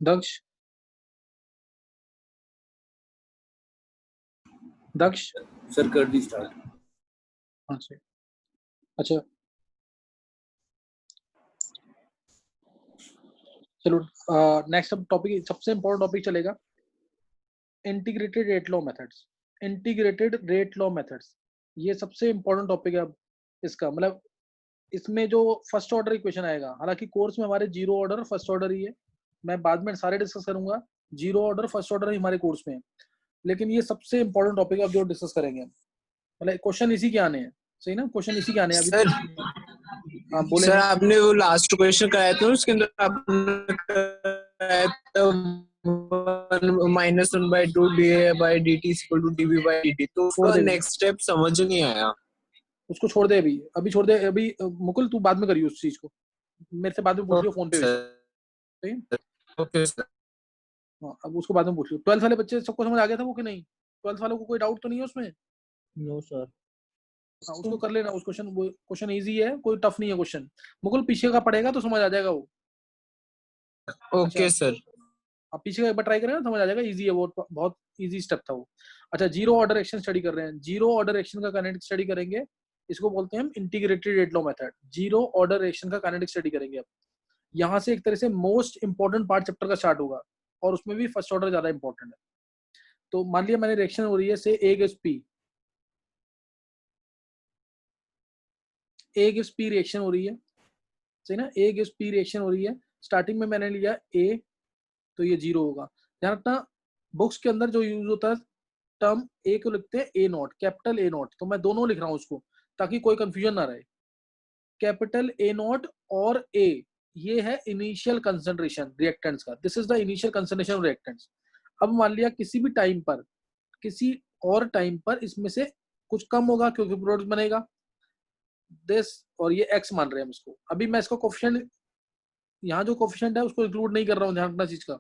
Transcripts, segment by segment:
दक्ष दक्ष sir कर दी start. हाँ sir. अच्छा चलो नेक्स्ट अब टॉपिक सबसे इम्पोर्टेंट टॉपिक चलेगा integrated rate law methods. Integrated rate law methods ये सबसे इम्पोर्टेंट टॉपिक है अब इसका, मतलब इसमें जो फर्स्ट ऑर्डर इक्वेशन आएगा, हालांकि कोर्स में हमारे जीरो ऑर्डर फर्स्ट ऑर्डर ही है, मैं बाद में सारे डिस्कस करूंगा, जीरो ऑर्डर फर्स्ट ऑर्डर ही हमारे कोर्स में है, लेकिन ये सबसे इंपॉर्टेंट टॉपिक है अब जो डिस्कस करेंगे, मतलब क्वेश्चन इसी के आने हैं, सही ना, क्वेश्चन इसी के आने हैं अभी। सर हाँ बोले सर हैं। आपने वो लास्ट क्वेश्चन कराया था उसके अंदर आपने कराया था -1/2 dA/dt equal to dV by dt, तो छोड़ उसका दे नेक्स्ट स्टेप समझ नहीं आया। उसको, छोड़ दे अभी, अभी छोड़ दे अभी। मुकुल तू बाद में करियो उस चीज को, मेरे से बाद में पूछ लियो फोन पे वैसे, सही है? Okay sir. हाँ अब उसको बाद में पूछ लियो। 12th वाले बच्चे सबको समझ आ गया था वो कि नहीं? 12th वालों को कोई डाउट तो नहीं है उसमें? No sir. हाँ उसको कर लेना, उस क्वेश्चन, वो क्वेश्चन इजी है, कोई टफ नहीं है क्वेश्चन। मुकुल पीछे का पढ़ेगा तो समझ आ जाएगा वो। अच्छा ओके सर। आप पीछे का एक बार ट्राई करें ना, समझ आ जाएगा, इजी है वो, बहुत इजी स्टेप था वो। अच्छा जीरो ऑर्डर एक्शन स्टडी कर रहे हैं, जीरो ऑर्डर एक्शन का काइनेटिक स्टडी करेंगे, इसको बोलते हैं हम integrated rate law method. Zero order action का काइनेटिक स्टडी करेंगे अब। यहाँ से एक तरह से मोस्ट इंपॉर्टेंट पार्ट चैप्टर का स्टार्ट होगा, और उसमें भी फर्स्ट ऑर्डर ज्यादा इंपॉर्टेंट है। तो मान लिया मैंने रिएक्शन हो रही है से A gives P, A gives P reaction हो रही है, सही ना, ए गिव्स पी रिएक्शन हो रही है। स्टार्टिंग में मैंने लिया ए, तो ये जीरो होगा। ध्यान रखना बुक्स के अंदर जो यूज होता है टर्म ए को लिखते हैं ए नॉट, कैपिटल ए नॉट, तो मैं दोनों लिख रहा हूं उसको ताकि कोई कंफ्यूजन ना रहे। कैपिटल ए नॉट और ए, ये है इनिशियल कंसंट्रेशन रिएक्टेंट्स का, this is the initial concentration of reactants. अब मान लिया किसी भी टाइम पर, किसी और टाइम पर इसमें से कुछ कम होगा क्योंकि प्रोडक्ट बनेगा, दिस, और ये एक्स मान रहे हैं हम इसको। अभी मैं इसका कोफिशिएंट, यहाँ जो कोफिशिएंट है उसको इंक्लूड नहीं कर रहा हूँ, ध्यान रखना चीज का,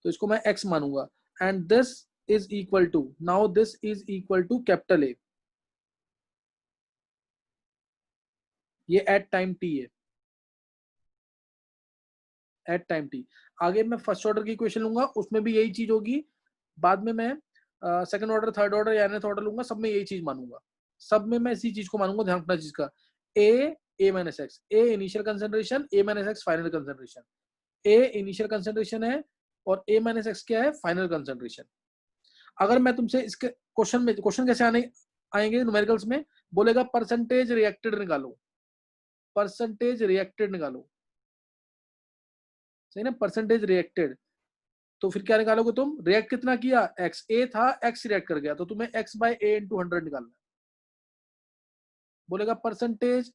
तो इसको मैं x मानूंगा। And this is equal to, now this is equal to capital A, ये एट टाइम t है, एट टाइम t। आगे मैं फर्स्ट ऑर्डर की इक्वेशन लूंगा, उसमें भी यही चीज होगी। बाद में मैं सेकंड ऑर्डर थर्ड ऑर्डर या nth ऑर्डर लूंगा, सब में यही चीज मानूंगा, सब में मैं इसी चीज को मानूंगा। ध्यान रखना चीज का, ए माइनस एक्स, ए इनिशियल कंसेंट्रेशन, ए माइनस एक्स फाइनल कंसेंट्रेशन, ए इनिशियल कंसेंट्रेशन है और ए माइनस एक्स क्या है, फाइनल कंसेंट्रेशन। अगर मैं तुमसे इसके क्वेश्चन में, क्वेश्चन कैसे आएंगे न्यूमेरिकल्स में, बोलेगा परसेंटेज रिएक्टेड निकालो, परसेंटेज रिएक्टेड निकालो, सही ना, परसेंटेज रिएक्टेड। तो फिर क्या निकालोगे तुम, रिएक्ट कितना किया, एक्स, ए था एक्स रिएक्ट कर गया, तो तुम्हें एक्स बाय ए इंटू 100 निकालना है। बोलेगा परसेंटेज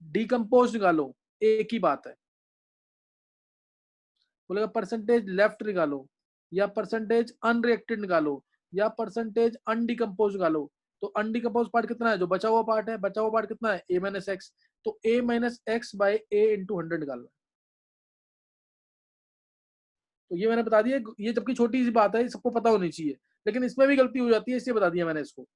डिकम्पोज निकालो, एक ही बात है। बोलेगा परसेंटेज लेफ्ट निकालो, या परसेंटेज अनरिएक्टेड निकालो, या परसेंटेज अनडिकम्पोज निकालो। तो अनडिकम्पोज पार्ट कितना है, जो बचा हुआ पार्ट है, बचा हुआ पार्ट कितना है, ए माइनस एक्स, तो ए माइनस एक्स बाय ए इंटू 100 निकालना। तो ये मैंने बता दिया, ये जबकि छोटी सी बात है, सबको पता होनी चाहिए, लेकिन इसमें भी गलती हो जाती है, इसलिए बता दिया मैंने इसको।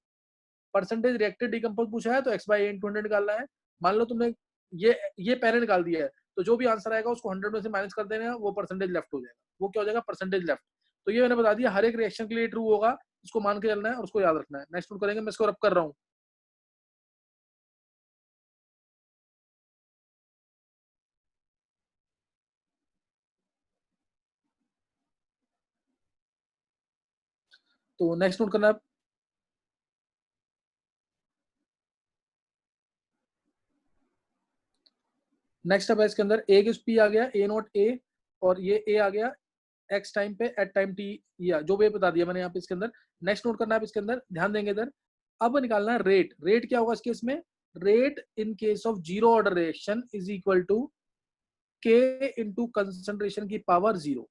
परसेंटेज रिएक्टेड डिकम्पोज पूछा है तो एक्स बाय ए इंटू 100 निकालना है। मान लो तुमने ये पहले निकाल दिया है, तो जो भी आंसर आएगा उसको 100 में से माइनस कर देना है, वो परसेंटेज लेफ्ट हो जाएगा, वो क्या हो जाएगा, परसेंटेज लेफ्ट। तो ये मैंने बता दिया, हर एक रिएक्शन के लिए ट्रू होगा, इसको मान के चलना है और उसको याद रखना है। नेक्स्ट करेंगे, मैं इसको रब कर रहा हूँ। तो नेक्स्ट नोट करना है, नेक्स्ट अब है इसके अंदर ए गिव्स पी आ गया, ए नॉट ए, और ये ए आ गया एक्स टाइम पे एट टाइम टी, या जो भी बता दिया मैंने यहाँ पे इसके अंदर। नेक्स्ट नोट करना है इसके अंदर, ध्यान देंगे इधर। अब निकालना है रेट, रेट क्या होगा इस केस में, rate in case of zero order reaction is equal to K into concentration की power zero,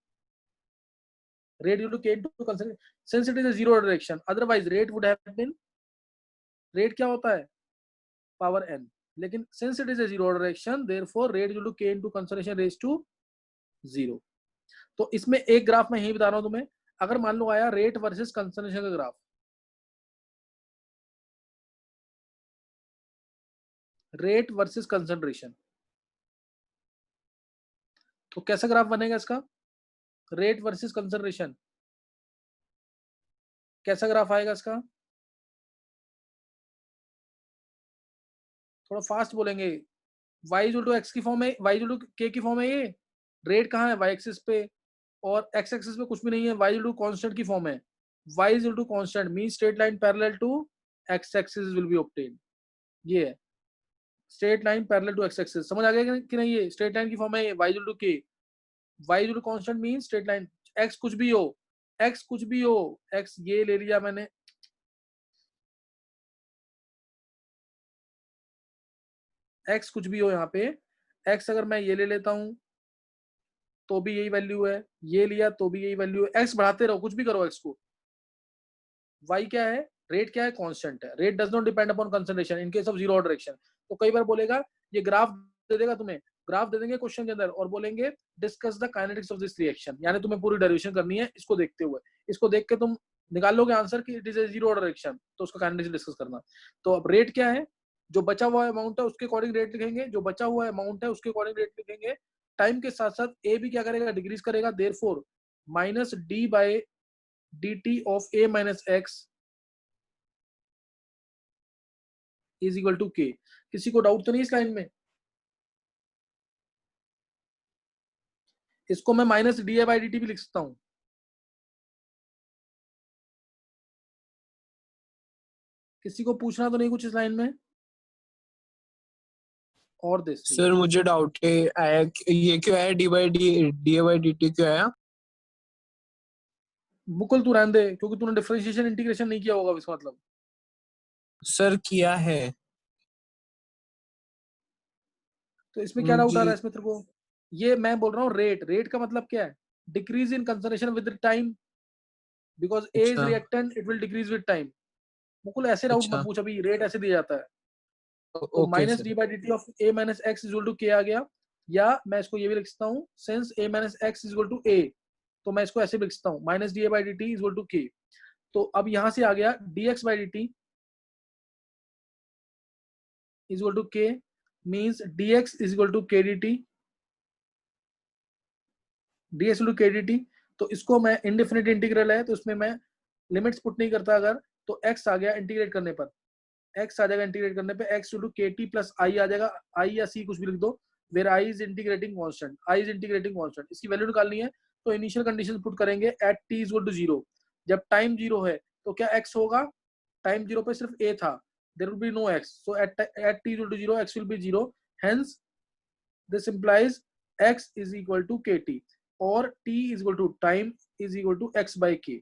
rate equal to K into concentration, since it is a zero order reaction, otherwise rate would have been, rate क्या होता है, power n, लेकिन since it is a zero order reaction therefore rate equal to K into concentration raise to zero. तो इसमें एक graph मैं यही बता रहा हूं तुम्हें, अगर मान लो आया रेट वर्सेस कंसंट्रेशन का ग्राफ, रेट वर्सेस कंसंट्रेशन, तो कैसा ग्राफ बनेगा इसका? रेट वर्सेस कंसंट्रेशन, कैसा ग्राफ आएगा इसका? थोड़ा फास्ट बोलेंगे। y इक्वल टू एक्स की फॉर्म है, y इक्वल टू k की फॉर्म है ये। रेट कहाँ है? y एक्सिस पे, और x एक्सिस पे कुछ भी नहीं है, y इक्वल टू कांस्टेंट की फॉर्म है। y equal to constant mean straight line parallel to x axis will be obtain. ये है straight line parallel to x axis. समझ आ गया कि नहीं? ये स्ट्रेट लाइन की फॉर्म है, y equal to k, y equal to constant mean straight line, x कुछ भी हो, x कुछ भी हो, x ये ले लिया मैंने, x कुछ भी हो यहाँ पे, x अगर मैं ये ले लेता हूँ तो भी यही वैल्यू है, ये लिया तो भी यही वैल्यू है, x बढ़ाते रहो, कुछ भी करो x को। y क्या है? रेट क्या है? कांस्टेंट है। Rate does not depend upon concentration in case of zero order reaction. तो कई बार बोलेगा, ये ग्राफ दे देगा तुम्हें, ग्राफ दे देंगे क्वेश्चन के अंदर और बोलेंगे discuss the kinetics of this reaction, यानी तुम्हें पूरी डेरिवेशन करनी है इसको देखते हुए। इसको देख के तुम निकाल लोगे आंसर कि it is a zero order reaction, तो उसका काइनेटिक्स डिस्कस करना। तो अब रेट क्या है? जो बचा हुआ अमाउंट है उसके अकॉर्डिंग रेट लिखेंगे, जो बचा हुआ अमाउंट है उसके अकॉर्डिंग रेट लिखेंगे। टाइम के साथ साथ ए भी क्या करेगा? डिक्रीज करेगा। Therefore minus D by D T of A minus x is equal to K. किसी को डाउट तो नहीं इस लाइन में? इसको मैं minus D A by D T भी लिख सकता हूं। किसी को पूछना तो नहीं कुछ इस लाइन में? और दिस सर मुझे डाउट है आया ये क्यों आया, डी बाई डी टी क्यों आया? मुकुल तू रहने दे, क्योंकि तूने डिफरेंशिएशन इंटीग्रेशन नहीं किया होगा इसका मतलब। सर किया है। तो इसमें क्या डाउट आ रहा जी है इसमें तेरे को? ये मैं बोल रहा हूँ रेट, रेट का मतलब क्या है? Decrease in concentration with time, because A is अच्छा reactant it will decrease with time. Mukul ऐसे डाउट मत अच्छा, पूछ, अभी रेट ऐसे दिया जाता है। तो okay minus D sir. By D T of A minus x is to K आ गया, या मैं इसको ये भी लिख सकता हूँ since A minus x is to A, तो मैं इसको ऐसे भी लिख सकता हूँ minus D A by D T is to K. तो अब यहां से आ गया D X by D T is equal to K, means dx is equal to K D T, dx to K D T. तो इसको मैं indefinite integral है तो इसमें मैं लिमिट्स पुट नहीं करता, अगर तो x आ गया इंटीग्रेट करने पर, x आ जाएगा इंटीग्रेट करने पे x टू के टी प्लस आई आ जाएगा, i या c कुछ भी लिख दो, where i is integrating constant, i is integrating constant. इसकी वैल्यू निकालनी है तो इनिशियल कंडीशन पुट करेंगे at t is equal to 0। जब टाइम 0 है तो क्या x होगा? टाइम 0 पे सिर्फ a था, there will be no x, so at t equal to 0 x will be 0, hence this implies x is equal to kt और t is equal to time is equal to x by k।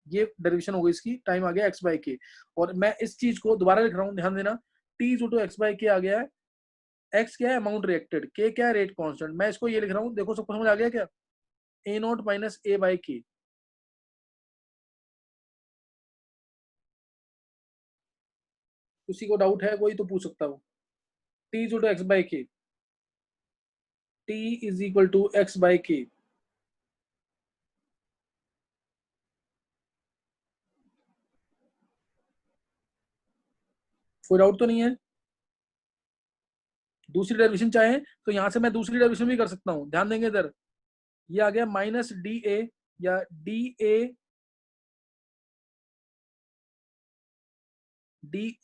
ये derivation हो गई इसकी, time आ गया x by k। और मैं इस चीज को दोबारा लिख रहा हूँ, ध्यान देना, t is equal to x by k आ गया है, x क्या है? अमाउंट रिएक्टेड, k क्या है? Rate constant. मैं इसको ये लिख रहा हूँ, देखो सबको समझ आ गया क्या? a not minus a by k। किसी को डाउट है कोई तो पूछ सकता हूँ। t is equal to x by k, t is equal to x by k। कोई डाउट तो नहीं है? दूसरी डेरिवेशन चाहे तो यहां से मैं दूसरी डेरिवेशन भी कर सकता हूं, ध्यान देंगे इधर। ये आ गया माइनस डी ए या D A D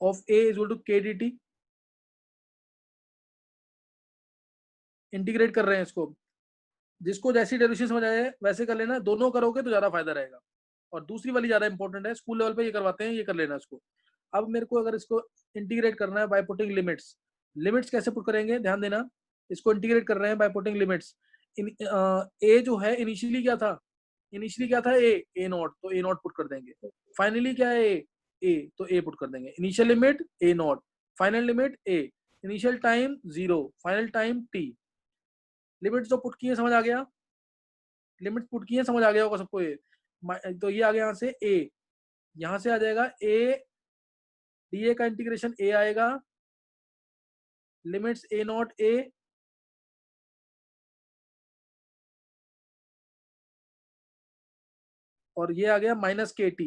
of A is to K D T, integrate कर रहे हैं इसको। जिसको जैसी डेरिवेशन समझ आए वैसे कर लेना, दोनों करोगे तो ज्यादा फायदा रहेगा। और दूसरी वाली ज्यादा इंपॉर्टेंट है, स्कूल लेवल पे ये करवाते हैं, ये कर लेना इसको। अब मेरे को अगर इसको इंटीग्रेट करना है बाय पुटिंग लिमिट्स, लिमिट्स कैसे पुट करेंगे ध्यान देना। इसको इंटीग्रेट कर रहे हैं बाय पुटिंग लिमिट्स। ए जो है इनिशियली क्या था? इनिशियली क्या था? ए नॉट, तो ए नॉट पुट कर देंगे। फाइनली क्या है? ए तो ए पुट कर देंगे। Initial limit A not, final limit A, initial time 0, final time T. Limit जो पुट किए समझ आ गया? लिमिट पुट किए समझ आ गया होगा सबको ये। तो ये आ गया यहाँ से ए, यहाँ से आ जाएगा ए डी ए का इंटीग्रेशन ए आएगा, लिमिट्स ए नॉट ए, और ये आ गया माइनस के टी,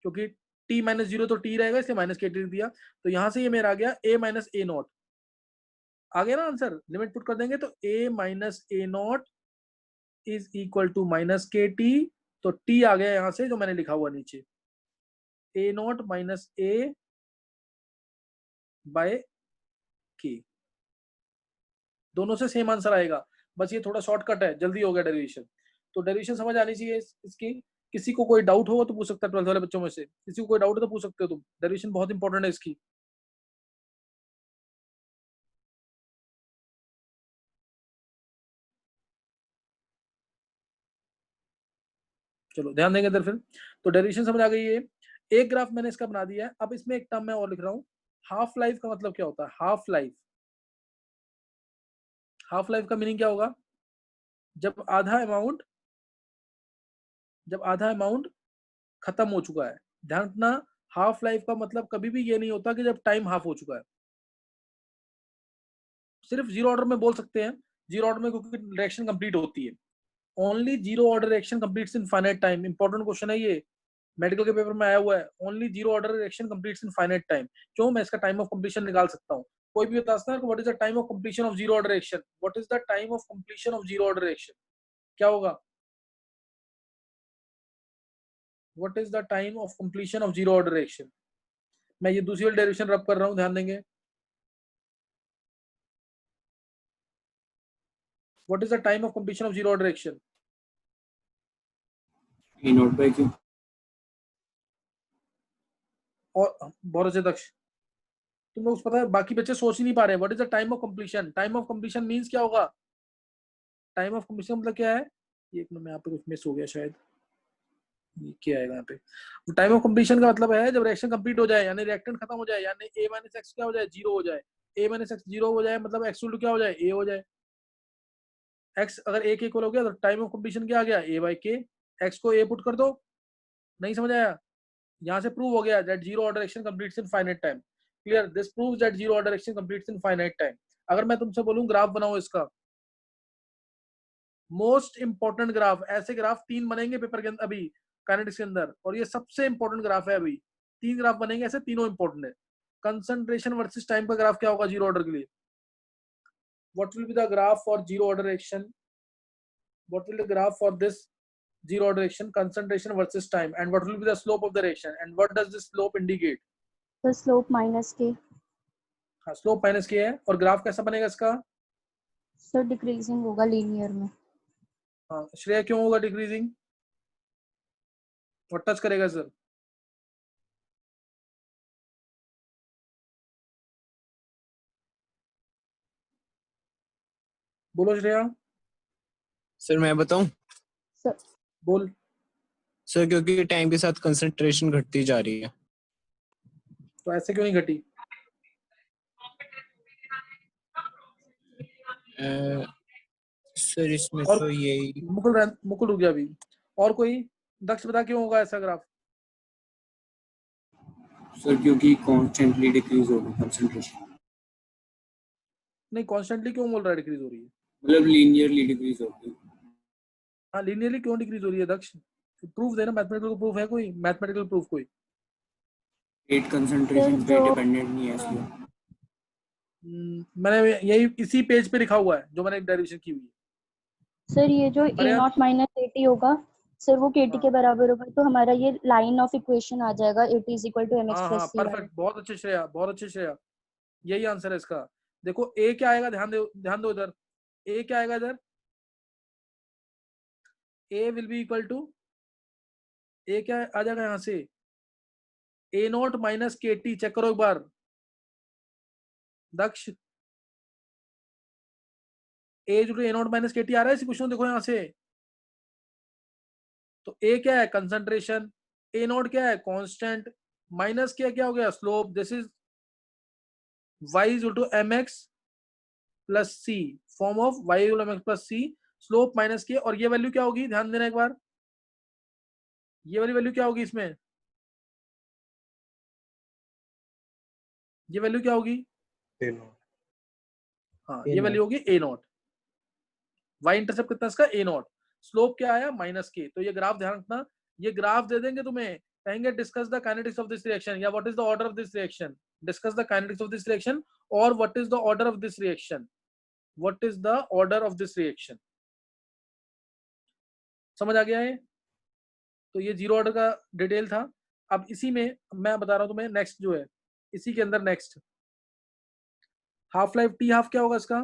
क्योंकि टी माइनस 0 तो टी रहेगा इसलिए माइनस के टी दिया। तो यहां से ये मेरा आ गया ए माइनस ए नॉट। आ गया ना आंसर, लिमिट पुट कर देंगे तो a minus A naught is equal to minus K T, तो t आ गया यहां से जो मैंने लिखा हुआ नीचे, A naught minus A by K, दोनों से सेम आंसर आएगा, बस ये थोड़ा शॉर्टकट है, जल्दी हो गया डेरिवेशन। तो डेरिवेशन समझ आनी चाहिए इसकी। किसी को कोई डाउट हो तो पूछ सकता है, 12th वाले बच्चों में से किसी को कोई डाउट है तो पूछ सकते हो तुम, डेरिवेशन बहुत इंपॉर्टेंट है इसकी। चलो ध्यान देंगे इधर फिर। तो डेरिवेशन समझ आ गई है। एक ग्राफ मैंने इसका बना दिया है। अब इसमें एक टर्म मैं और लिख रहा हूँ, हाफ लाइफ का मतलब क्या होता है, हाफ लाइफ। हाफ लाइफ का मीनिंग क्या होगा, जब आधा अमाउंट खत्म हो चुका है। ध्यान रखना, हाफ लाइफ का मतलब कभी भी ये नहीं होता कि जब टाइम हाफ हो चुका है। सिर्फ जीरो ऑर्डर में बोल सकते हैं, जीरो ऑर्डर में क्योंकि रिएक्शन कंप्लीट होती है। Only zero order reaction completes इन फाइनाइट टाइम। इंपॉर्टेंट क्वेश्चन है ये, मेडिकल के पेपर में आया हुआ है। Only zero order reaction completes इन फाइनाइट टाइम। क्यों, मैं इसका टाइम ऑफ कंप्लीशन निकाल सकता हूँ। कोई भी बता सकता है what is the time of completion of zero order reaction, what is the time of completion of zero order reaction, क्या होगा, what is the time of completion of zero order reaction. मैं ये दूसरी वाली डेरिवेशन रब कर रहा हूँ, ध्यान देंगे। What is the time of completion of zero order reaction, A naught by Q. और बहुत अच्छे दक्ष, तुम लोग पता है बाकी बच्चे सोच ही नहीं पा रहे। What is the time of completion, time of completion means क्या होगा, टाइम ऑफ कंप्लीशन मतलब क्या है। एक मिनट में यहाँ पे कुछ मिस हो गया शायद, ये क्या आएगा यहाँ पे। टाइम ऑफ कंप्लीशन का मतलब है जब रिएक्शन कंप्लीट हो जाए, यानी रिएक्टेंट खत्म हो जाए, यानी a माइनस एक्स क्या हो जाए, जीरो हो जाए। a माइनस एक्स जीरो हो जाए मतलब एक्स क्या हो जाए, a हो जाए। x अगर a के इक्वल हो गया तो टाइम ऑफ कंप्लीशन क्या आ गया, a बाई के। x को a पुट कर दो, नहीं समझ आया, यहाँ से प्रूव हो गया that zero order reaction completes in finite time. Clear, this proves that zero order reaction completes in finite time. अगर मैं तुमसे बोलूं ग्राफ बनाओ इसका, मोस्ट इंपॉर्टेंट ग्राफ, ऐसे ग्राफ 3 बनेंगे पेपर के अंदर अभी काइनेटिक्स के अंदर, और ये सबसे इंपॉर्टेंट ग्राफ है। अभी 3 ग्राफ बनेंगे ऐसे, तीनों इंपॉर्टेंट है। कंसंट्रेशन वर्सेस टाइम का ग्राफ क्या होगा जीरो ऑर्डर के लिए, what will be the graph for zero order reaction, what will the graph for this zero order reaction, concentration versus time, and what will be the slope of the reaction, and what does this slope indicate, the slope minus k. हाँ slope minus के है। और graph कैसा बनेगा इसका, sir decreasing होगा linear में। हाँ श्रेया क्यों होगा डिक्रीजिंग, और टच करेगा सर, बोलो श्रेया। सर मैं बताऊं, सर बोल। सर क्योंकि टाइम के साथ कंसंट्रेशन घटती जा रही है। तो ऐसे क्यों नहीं घटी, सर इसमें और तो यही, मुकुल रुक गया अभी। और कोई दक्ष बता क्यों होगा ऐसा ग्राफ, सर क्योंकि कॉन्स्टेंटली डिक्रीज होगा कंसंट्रेशन, नहीं कॉन्स्टेंटली क्यों बोल रहा है डिक्रीज हो रही है, मतलब लीनियरली डिक्रीज होगी। हाँ लीनियरली क्यों डिक्रीज हो रही है दक्ष, प्रूफ देना, मैथमेटिकल प्रूफ है कोई, मैथमेटिकल प्रूफ कोई। रेट कंसंट्रेशन पे डिपेंडेंट नहीं है इसलिए। मैंने यही इसी पेज पे लिखा हुआ है जो मैंने एक डेरिवेशन की हुई है। सर ये जो अरे a नॉट माइनस at होगा सर वो kt हाँ के बराबर होगा, तो हमारा ये लाइन ऑफ इक्वेशन आ जाएगा at is equal to mx हाँ प्लस हाँ c वाला। परफेक्ट, बहुत अच्छे श्रेया, बहुत अच्छे श्रेया, यही आंसर है इसका। देखो ए क्या आएगा, ध्यान दो इधर, ए क्या आएगा इधर, ए विल बी इक्वल टू, ए क्या आ जाएगा यहाँ से, ए naught minus K T, check करो एक बार दक्ष, ए जो ए नॉट माइनस के टी आ रहा है इसी क्वेश्चन, देखो यहाँ से। तो ए क्या है कंसंट्रेशन, ए नॉट क्या है कांस्टेंट, माइनस क्या हो गया slope, this is y is equal to mx plus C, form of y equal mx plus C, slope minus K, और ये वैल्यू क्या होगी, ध्यान देना एक बार, ये वाली वैल्यू क्या होगी इसमें, ये वैल्यू क्या होगी, हाँ ये वैल्यू होगी ए नॉट, y इंटरसेप्ट कितना इसका ए नॉट, स्लोप क्या आया माइनस के। तो ये ग्राफ ध्यान रखना, ये ग्राफ दे देंगे तुम्हें, कहेंगे discuss the kinetics of this reaction, या what is the order of this reaction, discuss the kinetics of this reaction, और what is the order of this reaction, what is the order of this reaction. समझ आ गया है? तो ये zero order का detail था। अब इसी में मैं बता रहा हूं तुम्हें नेक्स्ट जो है, इसी के अंदर next half life T half क्या होगा इसका,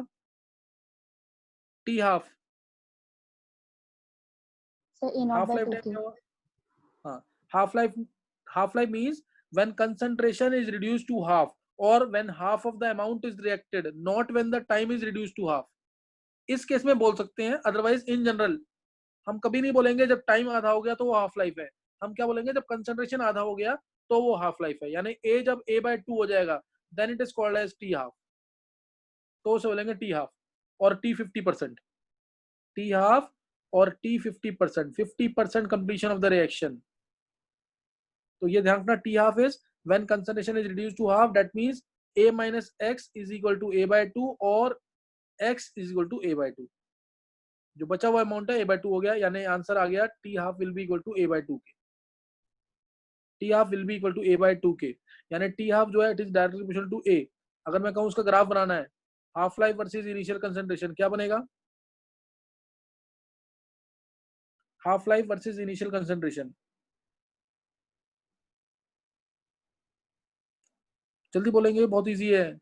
T half sir A0 half by life 2 time K. क्या होगा। हाँ, half life means when concentration is reduced to half or when half of the amount is reacted, not when the time is reduced to half। इस case में बोल सकते हैं, otherwise in general हम कभी नहीं बोलेंगे जब टाइम आधा हो गया तो वो हाफ लाइफ है। हम क्या बोलेंगे, जब कंसंट्रेशन आधा हो गया तो वो हाफ लाइफ है। यानी ए जब a/2 हो जाएगा then it is called as T half, तो उसे बोलेंगे टी हाफ। और टी 50%, टी हाफ और T 50%, 50% completion of the reaction. तो ये ध्यान रखना, T half is when concentration is reduced to half, that means a minus x is equal to a/2 और x is equal to a/2। जो बचा हुआ amount है a/2 हो गया, यानी आंसर आ गया T half will be equal to a/2 K. T half will be equal to a/2 K, यानी टी हाफ जो है it is directly proportional to a। अगर मैं कहूं उसका ग्राफ बनाना है half life versus initial concentration, क्या बनेगा, half life versus initial concentration, जल्दी बोलेंगे, बहुत इजी है।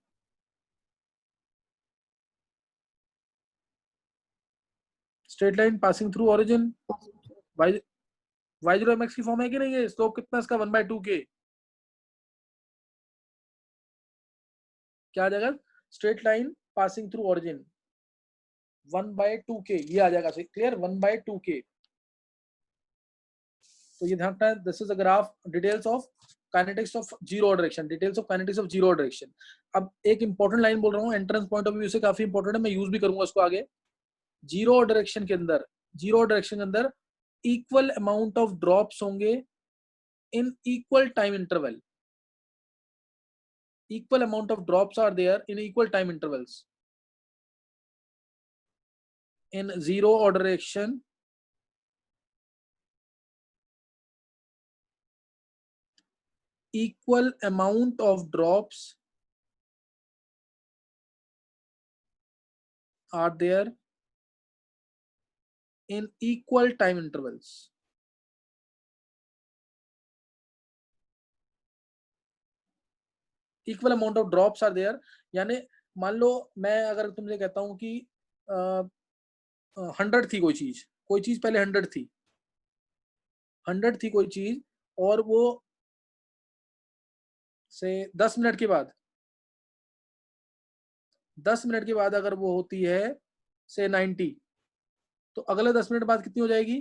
Straight line passing through origin, y0mx की फॉर्म है कि नहीं है, स्लोप कितना इसका 1/2 के, क्या आ जाएगा, straight line passing through origin 1/2 के, ये आ जाएगा, क्लियर, 1/2 के। तो ये ध्यान रखना है, this is a graph details of kinetics of zero direction, details of kinetics of zero direction. अब एक इंपॉर्टेंट लाइन बोल रहा हूँ, एंट्रेंस पॉइंट ऑफ व्यू से काफी इंपॉर्टेंट है, मैं यूज भी करूंगा उसको आगे। जीरो डायरेक्शन के अंदर, जीरो डायरेक्शन के अंदर इक्वल अमाउंट ऑफ ड्रॉप्स होंगे in equal time interval, equal amount of drops are there in equal time intervals in zero order direction, equal amount of drops are there in equal time intervals। Equal amount of drops are there, यानी मान लो मैं अगर तुमसे कहता हूं कि 100 थी कोई चीज पहले 100 थी, 100 थी कोई चीज, और वो से 10 मिनट के बाद, 10 मिनट के बाद अगर वो होती है से 90, तो अगले 10 मिनट बाद कितनी हो जाएगी,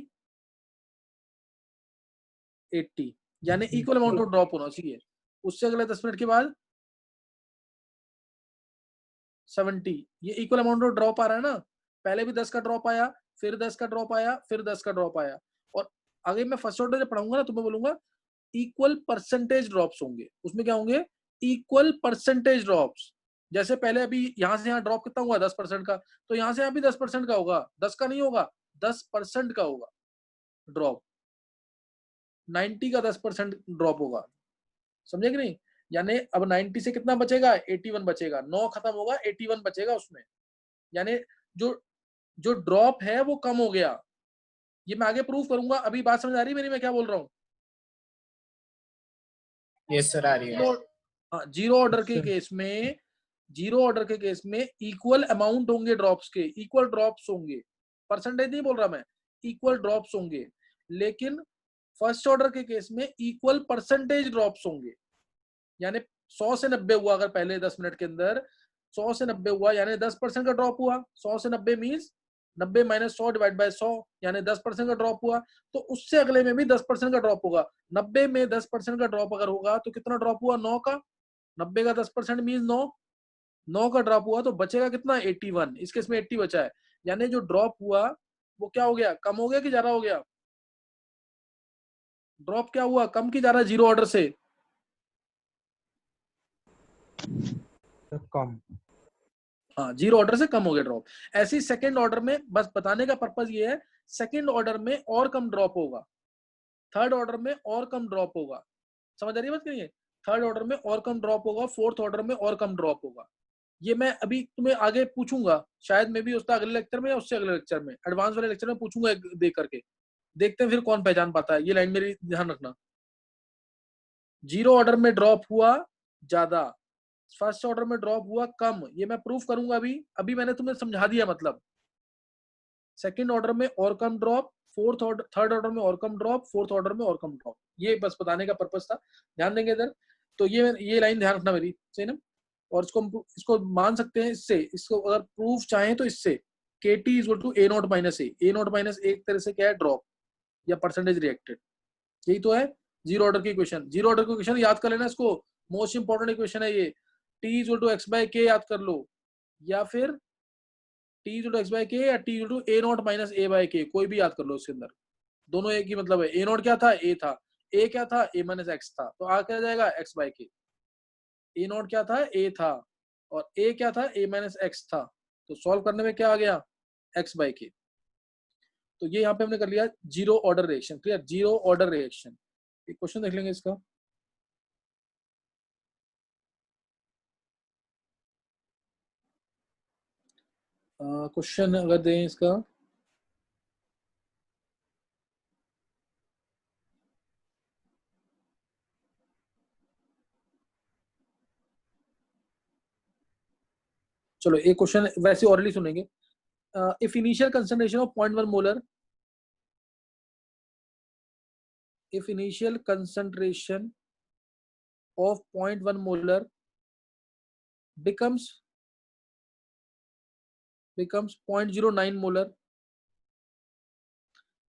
80। यानी इक्वल अमाउंट ऑफ ड्रॉप होना चाहिए। उससे अगले 10 मिनट के बाद 70, ये इक्वल अमाउंट ऑफ ड्रॉप आ रहा है ना, पहले भी 10 का ड्रॉप आया, फिर 10 का ड्रॉप आया, फिर 10 का ड्रॉप आया। और आगे मैं फर्स्ट ऑर्डर जब पढ़ाऊंगा ना तो मैं बोलूंगा इक्वल परसेंटेज ड्रॉप्स होंगे, उसमें क्या होंगे, इक्वल परसेंटेज ड्रॉप्स। जैसे पहले अभी यहां से यहाँ ड्रॉप कितना हुआ 10% का, तो यहाँ से यहाँ भी 10% का होगा, 10 का नहीं होगा, 10% का होगा ड्रॉप, 90 का 10% ड्रॉप होगा, समझे कि नहीं। यानी अब 90 से कितना बचेगा, 81 बचेगा, 9 खत्म होगा, 81 बचेगा उसमें, यानी जो जो ड्रॉप है वो कम हो गया। ये मैं आगे प्रूफ करूंगा, अभी बात समझ आ रही है मेरी, मैं क्या बोल रहा हूँ। यस सर, आ रही है। जीरो ऑर्डर के केस में, जीरो ऑर्डर के केस में इक्वल अमाउंट होंगे ड्रॉप्स के, इक्वल ड्रॉप्स होंगे, परसेंटेज नहीं बोल रहा मैं, इक्वल ड्रॉप्स होंगे। लेकिन फर्स्ट ऑर्डर के केस में इक्वल परसेंटेज ड्रॉप्स होंगे, यानी 100 से 90 हुआ, अगर पहले 10 मिनट के अंदर 100 से 90 हुआ, यानी 10% का ड्रॉप हुआ। 100 से 90 मीन्स 90 माइनस 100 डिवाइड बाय 100, यानी 10% का ड्रॉप हुआ। तो उससे अगले में भी 10% का ड्रॉप होगा। 90 में 10% का ड्रॉप अगर होगा तो कितना ड्रॉप हुआ, 9 का, 90 का 10% मीन्स 9 का ड्रॉप हुआ, तो बचेगा कितना, 81। इस केस में 80 बचा है, यानी जो ड्रॉप हुआ वो क्या हो गया, कम हो गया कि ज्यादा हो गया, ड्रॉप क्या हुआ, कम की ज्यादा, जीरो ऑर्डर से कम, हाँ, जीरो ऑर्डर से कम हो गया ड्रॉप। ऐसी सेकंड ऑर्डर में, बस बताने का पर्पज ये है, सेकंड ऑर्डर में और कम ड्रॉप होगा, थर्ड ऑर्डर में और कम ड्रॉप होगा, समझ आ रही है बात, करिए, थर्ड ऑर्डर में और कम ड्रॉप होगा, फोर्थ ऑर्डर में और कम ड्रॉप होगा। ये मैं अभी तुम्हें आगे पूछूंगा, शायद मे भी उसका अगले लेक्चर में या उससे अगले लेक्चर में, एडवांस वाले लेक्चर में पूछूंगा देख करके, देखते हैं फिर कौन पहचान पाता है। ये लाइन मेरी ध्यान रखना। जीरो ऑर्डर में ड्रॉप हुआ ज्यादा, फर्स्ट ऑर्डर में ड्रॉप हुआ कम, ये मैं प्रूफ करूंगा अभी। अभी मैंने तुम्हें समझा दिया, मतलब सेकंड ऑर्डर में और कम drop, fourth order third order में और कम ड्रॉप, फोर्थ ऑर्डर में और कम ड्रॉप, ये बस बताने का पर्पस था। ध्यान देंगे इधर। तो ये लाइन ध्यान रखना मेरी, सही ना। और इसको मान सकते हैं इससे, इसको अगर प्रूफ चाहें तो इससे, K T is to A naught minus A naught minus एक तरह से क्या है, ड्रॉप या परसेंटेज रिएक्टेड। यही तो है जीरो ऑर्डर की इक्वेशन। जीरो ऑर्डर की इक्वेशन याद कर लेना इसको, मोस्ट इंपॉर्टेंट इक्वेशन है ये। T is to X by K याद कर लो, या फिर T is to X by K या T is to A naught minus A by K, कोई भी याद कर लो इसके अंदर, दोनों एक ही मतलब है। ए नॉट क्या था, ए था, ए क्या था, ए माइनस एक्स था, तो आ क्या जाएगा, एक्स बाय के। ए नॉट क्या था, ए था, और ए क्या था, ए माइनस एक्स था, तो सॉल्व करने में क्या आ गया, एक्स बाय के। तो ये यहाँ पे हमने कर लिया zero order reaction. Clear, zero order reaction. एक क्वेश्चन देख लेंगे इसका। क्वेश्चन अगर दें इसका, चलो एक क्वेश्चन वैसे ऑरली सुनेंगे। If initial concentration of 0.1 molar, if initial concentration of 0.1 molar becomes 0.09 molar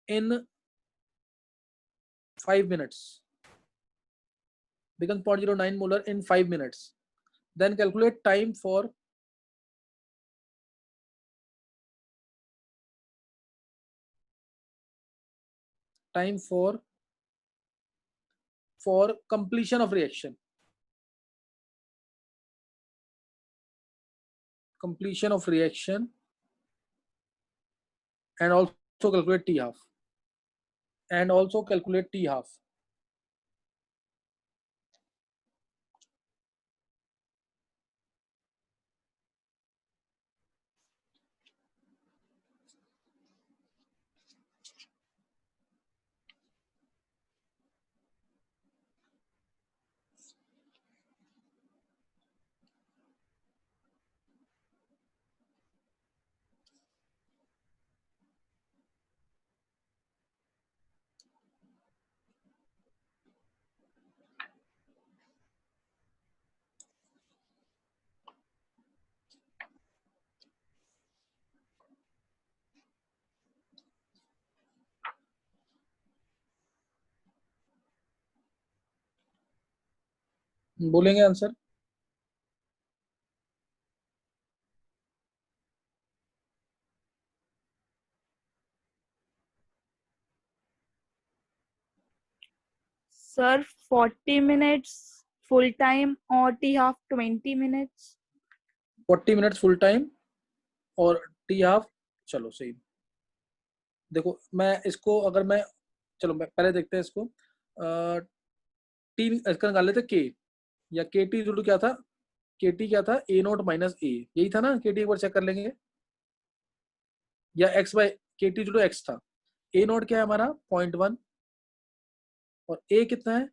in 5 minutes, becomes 0.09 molar in 5 minutes, then calculate time for completion of reaction, and also calculate T half, बोलेंगे answer. Sir 40 minutes full time और T half 20 minutes. 40 minutes full time और T half, चलो सही। देखो मैं इसको अगर मैं, चलो मैं पहले देखते हैं इसको। टी इसका निकाल लेते के, या के टी क्या था, के टी क्या था, ए नॉट माइनस ए, यही था ना। के टी एक बार चेक कर लेंगे, या एक्स बाय के टी एक्स था। ए नॉट क्या है हमारा 0.1, और ए कितना है,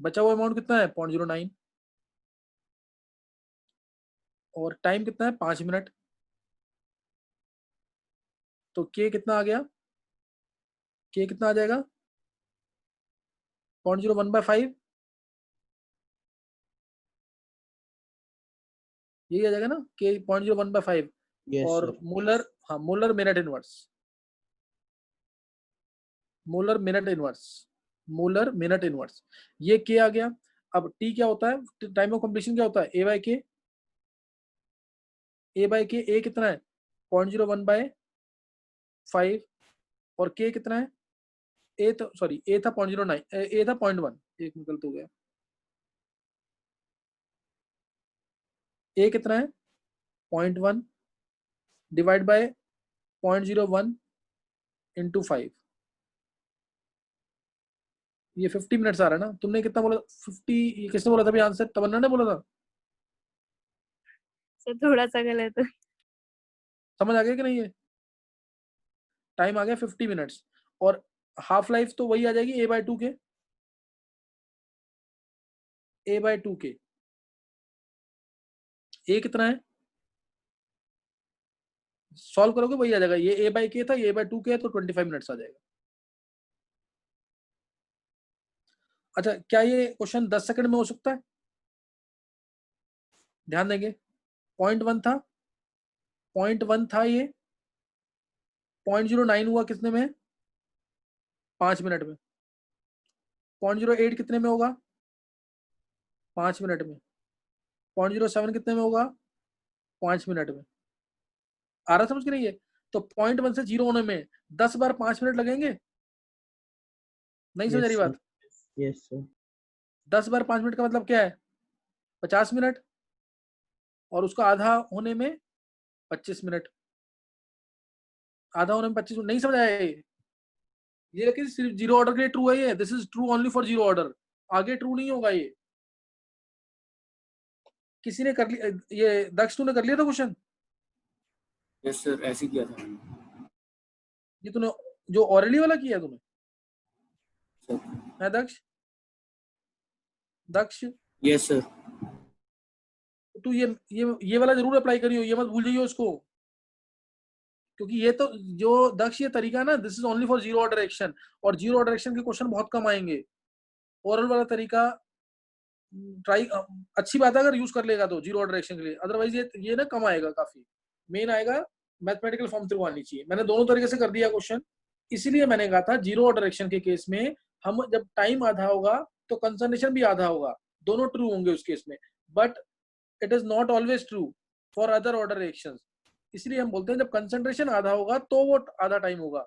बचा हुआ अमाउंट कितना है 0.09, और टाइम कितना है 5 मिनट। तो के कितना आ गया, के कितना आ जाएगा 0.01/5, यही आ जाएगा ना, के 0.01/5। और मोलर, हाँ molar minute inverse, molar minute inverse, ये के आ गया। अब टी क्या होता है, टाइम ऑफ कंप्लीशन क्या होता है, ए बाय के, ए कितना है 0.01/5, और के कितना है, ए तो सॉरी ए था 0.09, ए था 0.1, एक निकल तो गया। ए कितना है 0.1 डिवाइड बाय 0.01 इंटू 5, ये 50 मिनट्स आ रहा है ना। तुमने कितना बोला 50, ये किसने बोला था अभी आंसर, तमन्ना ने बोला था। सर थोड़ा सा गलत है। समझ आ गया कि नहीं? ये टाइम आ गया 50 मिनट्स, और हाफ लाइफ तो वही आ जाएगी a/2 के, a/2 के। a कितना है, सॉल्व करोगे वही आ जाएगा। ये a/k था, ये a/2 के है, तो 25 मिनट्स आ जाएगा। अच्छा, क्या ये क्वेश्चन 10 सेकंड में हो सकता है? ध्यान देंगे। पॉइंट 1 था, ये 0.09 हुआ कितने में? 5 मिनट में। 0.08 कितने में होगा? 5 मिनट में। 0.07 कितने में होगा? 5 मिनट में। आ रहा समझ के नहीं है? तो पॉइंट 1 से 0 होने में 10 बार 5 मिनट लगेंगे। नहीं समझ रही बात? Yes sir. 10 बार 5 मिनट का मतलब क्या है? 50 मिनट, और उसका आधा होने में 25 मिनट। आधा होने में 25 मिनट। नहीं समझ आया ये लेकिन सिर्फ जीरो ऑर्डर के लिए ट्रू है ये। This is true only for zero order, आगे ट्रू नहीं होगा ये। किसी ने कर लिया ये? दक्ष तूने कर लिया था क्वेश्चन? यस सर, ऐसे किया था मैंने। ये तूने जो ऑरली वाला किया तूने सर है दक्ष? दक्ष यस सर। तू ये वाला जरूर अप्लाई करियो, ये मत भूल जाइयो इसको, क्योंकि ये तो जो दक्ष ये तरीका ना, this is only for zero order action, और जीरो ऑर्डर एक्शन के क्वेश्चन बहुत कम आएंगे। ओरल वाला तरीका ट्राई, अच्छी बात है अगर यूज कर लेगा तो जीरो ऑर्डर एक्शन के लिए, अदरवाइज ये ना कम आएगा, काफी मेन आएगा मैथमेटिकल फॉर्म थ्रू आनी चाहिए। मैंने दोनों तरीके से कर दिया क्वेश्चन, इसीलिए मैंने कहा था जीरो ऑर्डर एक्शन के केस में हम जब टाइम आधा होगा तो कंसंट्रेशन भी आधा होगा, दोनों ट्रू होंगे उस केस में, but it is not always true for other order action. इसलिए हम बोलते हैं जब कंसंट्रेशन आधा होगा तो वो आधा टाइम होगा,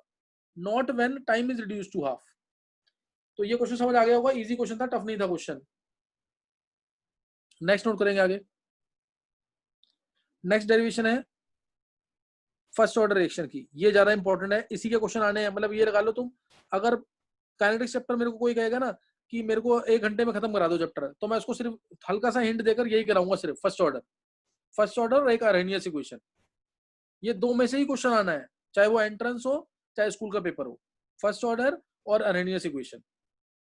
not when time is reduce to half. तो ये क्वेश्चन समझ आ गया होगा, इजी क्वेश्चन था, टफ नहीं था क्वेश्चन। नेक्स्ट नोट करेंगे आगे। नेक्स्ट डेरिवेशन है फर्स्ट ऑर्डर रिएक्शन की, ये ज्यादा इंपॉर्टेंट है, इसी के क्वेश्चन आने हैं। मतलब ये लगा लो तुम, अगर काइनेटिक्स चैप्टर मेरे को कोई कहेगा ना कि मेरे को 1 घंटे में खत्म करा दो चैप्टर, तो मैं उसको सिर्फ हल्का सा हिंट देकर यही कराऊंगा, सिर्फ फर्स्ट ऑर्डर और एक अरेनियस इक्वेशन, ये दो में से ही क्वेश्चन आना है, चाहे वो एंट्रेंस हो चाहे स्कूल का पेपर हो। फर्स्ट ऑर्डर और अरेनियस इक्वेशन,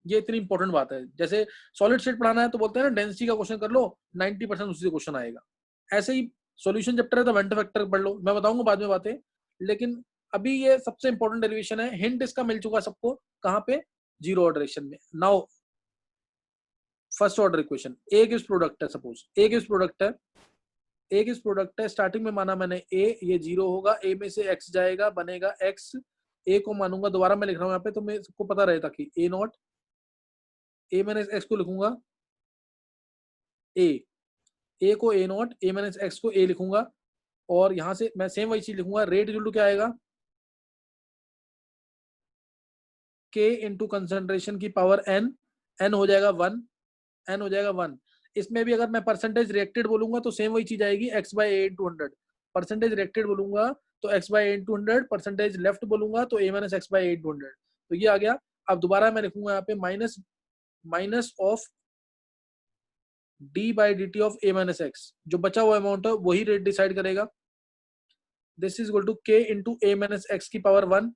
ये इतनी इंपॉर्टेंट बात है। जैसे सॉलिड स्टेट पढ़ाना है तो बोलते हैं ना डेंसिटी का क्वेश्चन कर लो, 90% उसी से क्वेश्चन आएगा। ऐसे ही सॉल्यूशन चैप्टर है तो वेंट फैक्टर पढ़ लो, मैं बताऊंगा बाद में बातें, लेकिन अभी ये सबसे इंपॉर्टेंट डेरिवेशन है। हिंट इसका मिल चुका सबको, कहाँ पे? जीरो ऑर्डर रिएक्शन में। Now first order equation, A gives product है, सपोज ए गिव्स प्रोडक्ट है, स्टार्टिंग में माना मैंने ए, ये 0 होगा, ए में से x जाएगा, बनेगा x, ए को मानूंगा, दोबारा मैं लिख रहा हूँ यहाँ पे तो मैं सबको पता रहे ताकि ए नॉट, ए माइनस एक्स को लिखूंगा ए को ए नॉट, ए माइनस एक्स को ए लिखूंगा, और यहां से मैं सेम वही चीज लिखूंगा, रेट इक्वल टू क्या आएगा? k इंटू कंसंट्रेशन की पावर n हो जाएगा 1, इसमें भी अगर मैं परसेंटेज रिएक्टेड बोलूंगा तो सेम वही चीज आएगी, x by A into 100। Percentage reacted बोलूंगा तो x by A into 100, percentage left बोलूंगा तो a minus x by A into 100। तो ये आ गया। अब दोबारा मैं लिखूंगा यहाँ पे minus of D by D T of A minus X, जो बचा हुआ अमाउंट है वही रेट डिसाइड करेगा। This is equal to k into A minus X की पावर 1,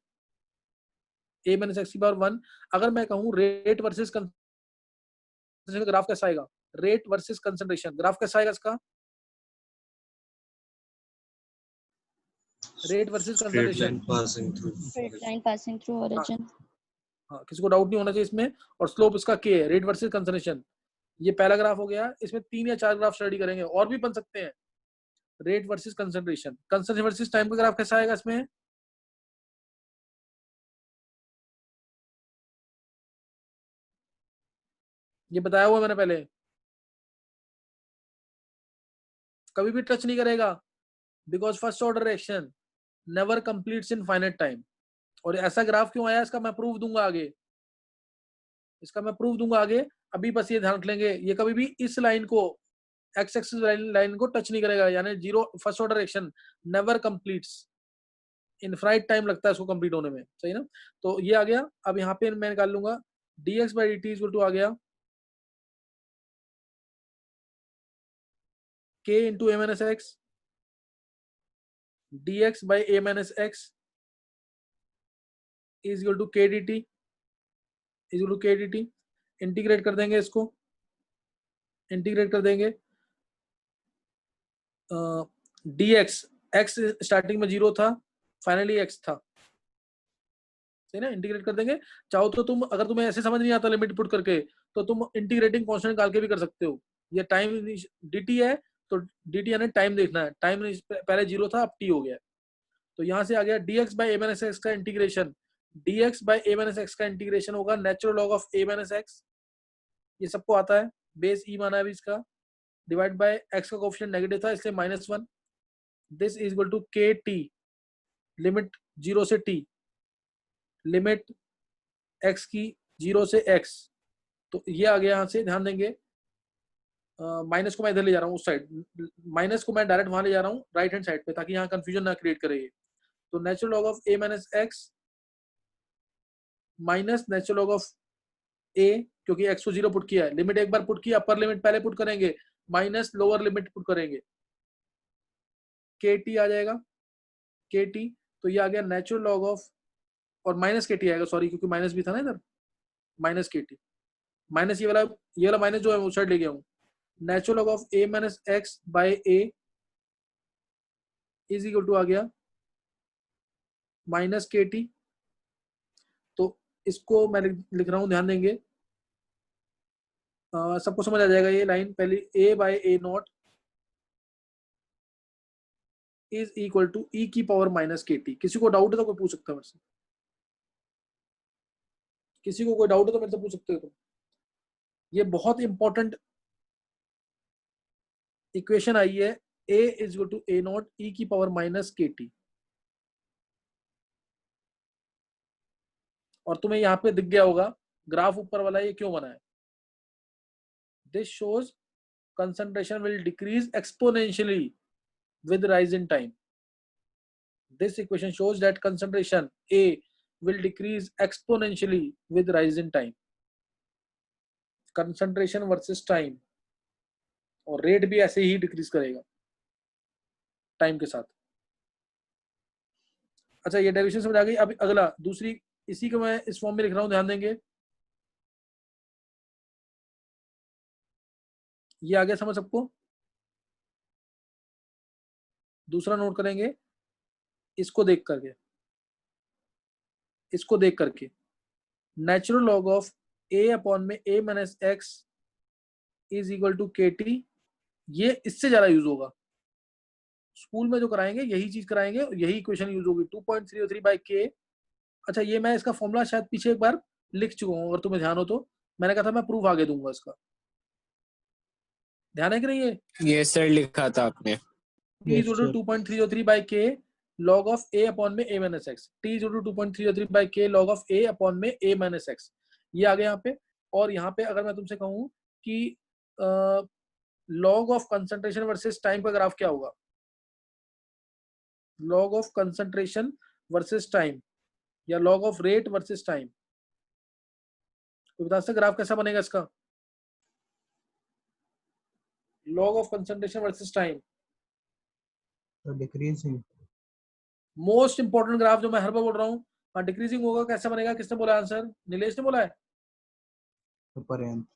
ए माइनस एक्स की पावर 1। अगर मैं कहूँ रेट वर्सेस कंसंट्रेशन का ग्राफ कैसा आएगा? रेट वर्सेस कंसंट्रेशन ग्राफ कैसा आएगा इसका? Rate versus concentration, straight line passing through origin. हाँ, किसी को डाउट नहीं होना चाहिए इसमें। और स्लोप इसका k है, रेट वर्सेस कंसंट्रेशन। ये पहला ग्राफ हो गया, इसमें 3 या 4 ग्राफ स्टडी करेंगे, और भी बन सकते हैं। Rate versus concentration versus time का ग्राफ कैसा आएगा इसमें? ये बताया हुआ मैंने पहले, कभी भी टच नहीं करेगा, because first order reaction never completes in finite time. और ऐसा ग्राफ क्यों आया इसका मैं प्रूफ दूंगा आगे, अभी बस ये ध्यान रख लेंगे, ये कभी भी इस लाइन को, एक्स एक्सिस लाइन को टच नहीं करेगा, यानी zero first order reaction never completes, infinite time लगता है इसको कंप्लीट होने में, सही ना? तो ये आ गया। अब यहाँ पे मैं निकाल लूंगा dx by dt equal to आ गया k into A minus X, dx by a minus x is equal to k dt is equal to k dt। Integrate कर देंगे इसको, इंटीग्रेट कर देंगे dx, x स्टार्टिंग में 0 था, फाइनली x था, सही ना। इंटीग्रेट कर देंगे। चाहो तो तुम, अगर तुम्हें ऐसे समझ नहीं आता लिमिट पुट करके, तो तुम इंटीग्रेटिंग कांस्टेंट निकाल के भी कर सकते हो। ये टाइम dt है, तो dt यानी टाइम देखना है, टाइम पहले 0 था, अब t हो गया। तो यहां से आ गया dx by a minus x का integration, dx by a minus x का इंटीग्रेशन होगा natural log of a minus x, ये सबको आता है, बेस e माना है अभी इसका, डिवाइड बाय x का कोएफिशिएंट नेगेटिव था इसलिए -1, दिस इज इक्वल टू के टी, लिमिट 0 से t, लिमिट x की 0 से x। तो ये आ गया, यहाँ से ध्यान देंगे, माइनस को मैं इधर ले जा रहा हूँ, उस साइड, माइनस को मैं डायरेक्ट वहां ले जा रहा हूँ राइट हैंड साइड पे, ताकि यहाँ कंफ्यूजन ना क्रिएट करे। तो natural log of a minus x minus natural log of a, क्योंकि x को 0 पुट किया है, लिमिट एक बार पुट किया, अपर लिमिट पहले पुट करेंगे, माइनस लोअर लिमिट पुट करेंगे, kt आ जाएगा, kt। तो ये आ गया नेचुरल लॉग ऑफ, और माइनस kt आएगा, सॉरी, क्योंकि माइनस भी था ना इधर, माइनस kt, माइनस ये वाला माइनस जो है उस साइड ले गया हूँ। Natural log of a minus x by a is equal to आ गया माइनस kt। तो इसको मैं लिख रहा हूँ, ध्यान देंगे, सबको समझ आ जाएगा। ये लाइन पहली, a by a naught is equal to e की पावर माइनस kt। किसी को डाउट है तो कोई पूछ सकता है मेरे से, किसी को कोई डाउट है तो मेरे से पूछ सकते हो तुम। ये बहुत इंपॉर्टेंट इक्वेशन आई है, a is equal to a naught e की पावर माइनस kt। और तुम्हें यहाँ पे दिख गया होगा ग्राफ ऊपर वाला, ये क्यों बना है। This shows concentration will decrease exponentially with rise in time. This equation shows that concentration A will decrease exponentially with rise in time. Concentration versus time, और रेट भी ऐसे ही डिक्रीज करेगा टाइम के साथ। अच्छा, ये डेरिवेशन समझ आ गई। अब अगला, दूसरी, इसी को मैं इस फॉर्म में लिख रहा हूं, ध्यान देंगे। ये आ गया समझ सबको। दूसरा नोट करेंगे, इसको देख करके, इसको देख करके, natural log of a upon में a minus x is equal to के टी। ये इससे ज्यादा यूज होगा स्कूल में, जो कराएंगे यही चीज कराएंगे, यही इक्वेशन यूज होगी, 2.03 बाई के। अच्छा, ये मैं इसका फॉर्मूला शायद पीछे एक बार लिख चुका हूँ, अगर तुम्हें ध्यान हो तो। मैंने कहा था मैं प्रूफ आगे दूंगा इसका, ध्यान है कि नहीं। ये सर लिखा था आपने। t is equal to 2.303 by k log of a upon में a minus x, t is equal to 2.303 by k log of a upon में a माइनस एक्स। ये आ गया यहाँ पे। और यहाँ पे अगर मैं तुमसे कहूँ कि log of concentration versus time का ग्राफ क्या होगा, log of concentration versus time, या log of rate versus time, तो बता सकते ग्राफ कैसा बनेगा इसका, log of concentration versus time. Decreasing, most important graph जो मैं हर बार बोल रहा हूँ। हाँ, डिक्रीजिंग होगा, कैसे बनेगा, किसने बोला आंसर, नीलेश ने बोला है। पर्यंत,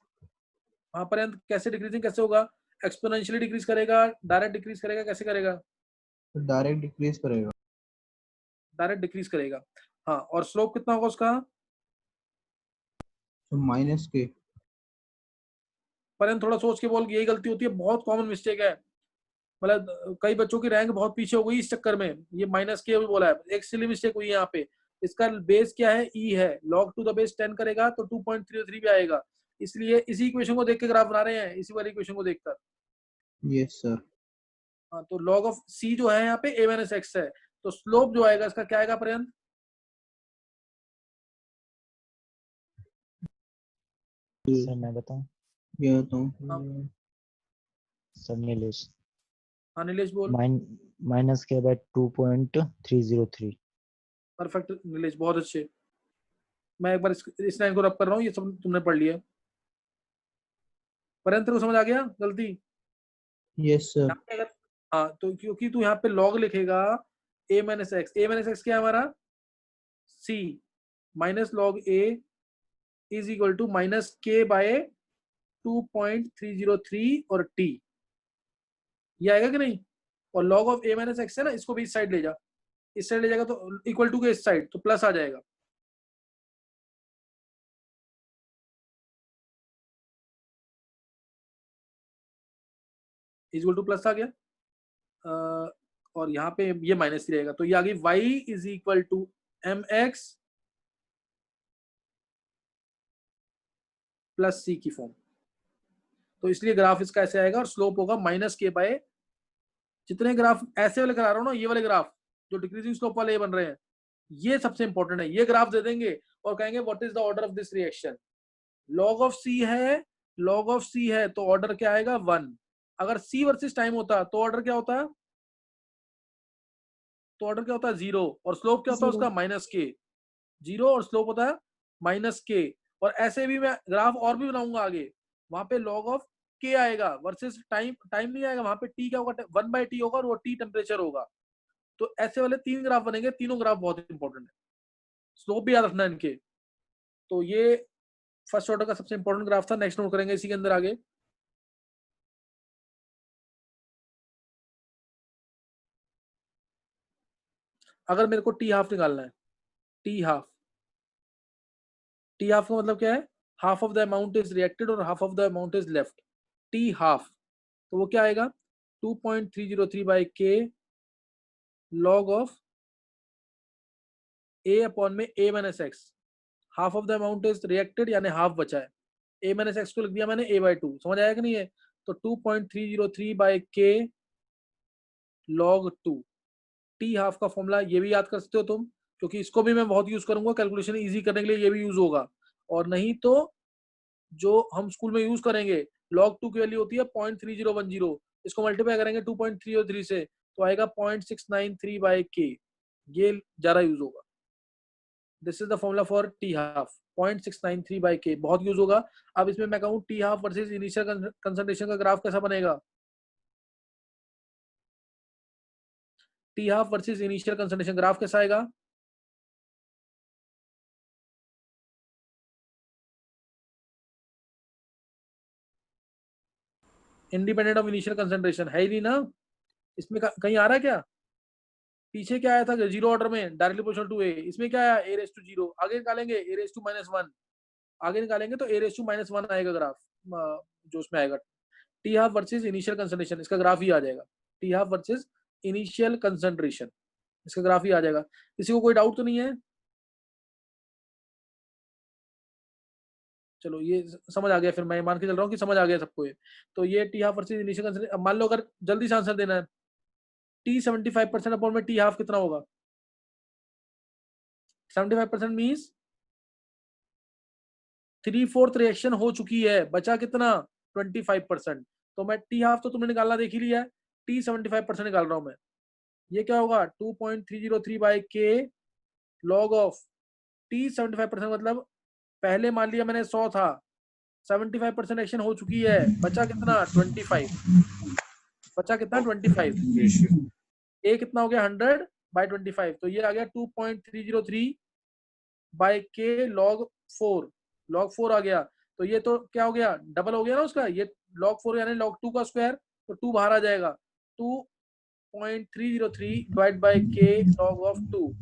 हाँ, पर्यंत कैसे डिक्रीजिंग कैसे होगा, एक्सपोनेंशियली डिक्रीज करेगा, डायरेक्ट डिक्रीज करेगा, कैसे करेगा, डायरेक्ट डिक्रीज करेगा, डायरेक्ट डिक्रीज करेगा। हाँ, और स्लोप कितना होगा उसका, तो माइनस के। पर्यंत थोड़ा सोच के बोल, यही गलती होती है, बहुत कॉमन मिस्टेक है। मतलब कई बच्चों की रैंक बहुत पीछे हो गई इस चक्कर में, ये माइनस के भी बोला है, एक सिली मिस्टेक हुई है यहाँ पे। इसका बेस क्या है, ई है, लॉग टू द बेस 10 करेगा तो 2.33 भी आएगा, इसलिए इसी इक्वेशन को देख के ग्राफ बना रहे हैं, इसी वाली इक्वेशन को देखकर। Yes sir. हाँ, तो लॉग ऑफ सी जो है यहाँ पे a माइनस एक्स है, तो स्लोप जो आएगा इसका क्या आएगा पर्यंत, सर मैं बताऊं, ये तो सर नीलेश, हाँ नीलेश बोल। माइनस के बाय 2.303। परफेक्ट नीलेश, बहुत अच्छे। मैं एक बार इस लाइन को रब कर रहा हूँ, ये सब तुमने पढ़ लिया। पर्यंत को समझ आ गया गलती। Yes sir. हाँ, तो क्योंकि तू यहाँ पे लॉग लिखेगा a minus x, a minus x क्या है हमारा c minus log a is equal to minus k by 2.303 और t, ये आएगा कि नहीं? और log of a minus x है ना, इसको भी इस साइड ले जा, इस साइड ले जाएगा तो इक्वल टू के इस साइड तो प्लस आ जाएगा। इक्वल टू प्लस आ गया और यहाँ पे ये माइनस ही रहेगा, तो ये आ गई y is equal to mx plus c की फॉर्म। तो इसलिए ग्राफ इसका ऐसे आएगा और स्लोप होगा माइनस के बाय, जितने ग्राफ ऐसे वाले करा रहा हूँ ना, ये वाले ग्राफ जो डिक्रीजिंग स्लोप वाले बन रहे हैं, ये सबसे इंपॉर्टेंट है। ये ग्राफ दे देंगे और कहेंगे what is the order of this reaction, log of C है, लॉग ऑफ सी है तो ऑर्डर क्या आएगा 1। अगर सी वर्सेस टाइम होता तो ऑर्डर क्या होता है, तो ऑर्डर क्या होता है 0, और स्लोप क्या होता है उसका माइनस के, 0 और स्लोप होता है माइनस के। और ऐसे भी मैं ग्राफ और भी बनाऊंगा आगे, वहां पे लॉग ऑफ के आएगा वर्सेस टाइम, टाइम नहीं आएगा, वहां पे टी क्या होगा 1/t होगा और वो टी टेम्परेचर होगा। तो ऐसे वाले 3 ग्राफ बनेंगे, तीनों ग्राफ बहुत इंपॉर्टेंट है, स्लोप भी याद रखना इनके। तो ये फर्स्ट ऑर्डर का सबसे इंपॉर्टेंट ग्राफ था, नेक्स्ट नोट करेंगे इसी के अंदर आगे। अगर मेरे को टी हाफ निकालना है, टी हाफ, टी हाफ का मतलब क्या है, half of the amount is reacted और half of the amount is left, T half, तो वो क्या आएगा 2.303 by k log of A upon में A minus X, half of the amount is reacted यानी हाफ बचा है, ए माइनस एक्स को लिख दिया मैंने a/2, समझ आया कि नहीं है? तो 2.303 by k log 2, T half का फॉर्मूला ये भी याद कर सकते हो तुम, क्योंकि इसको भी मैं बहुत यूज करूंगा कैलकुलेशन इजी करने के लिए, ये भी यूज होगा। और नहीं तो जो हम स्कूल में यूज करेंगे, log 2 की वैल्यू होती है 0.3010, इसको मल्टीप्लाई करेंगे 2.303 से तो आएगा 0.693 बाई के, ये ज्यादा यूज होगा। This is the formula for T half, 0.693 by के, बहुत यूज होगा। अब इसमें मैं कहूँ T half versus initial concentration का ग्राफ कैसा बनेगा, T half versus initial concentration graph कैसा आएगा, इंडिपेंडेंट ऑफ इनिशियल कंसंट्रेशन है ही नहीं ना, इसमें कहीं आ रहा है क्या? पीछे क्या आया था 0 ऑर्डर में डायरेक्टली प्रोपोर्शनल टू ए, इसमें क्या आया a/0, आगे निकालेंगे a/-1, आगे निकालेंगे तो a/-1 आएगा ग्राफ जो उसमें आएगा। T half versus initial concentration, इसका ग्राफ ही आ जाएगा, T half versus initial concentration, इसका ग्राफ ही आ जाएगा। किसी को कोई डाउट तो नहीं है? चलो ये समझ आ गया, फिर मैं मान के चल रहा हूँ कि समझ आ गया सबको ये। तो ये T half versus initial concentration, अब मान लो अगर जल्दी से आंसर देना है, टी 75% अपॉन में टी हाफ कितना होगा, 75% मीन्स 3/4 रिएक्शन हो चुकी है, बचा कितना 25%। तो मैं टी हाफ तो तुमने निकालना देख ही लिया है, टी 75% निकाल रहा हूं मैं, ये क्या होगा 2.303 by k log of T 75%, मतलब पहले मान लिया मैंने 100 था, 75% एक्शन हो चुकी है, बचा कितना 25, बचा कितना 25, ए कितना हो गया 100 बाई 25, तो ये आ गया 2.303 बाई के लॉग 4, लॉग 4 आ गया। तो ये तो क्या हो गया, डबल हो गया ना उसका, ये log 4 यानी log 2 का स्क्वायर, तो 2 बाहर आ जाएगा, 2.303 divide by k log of 2,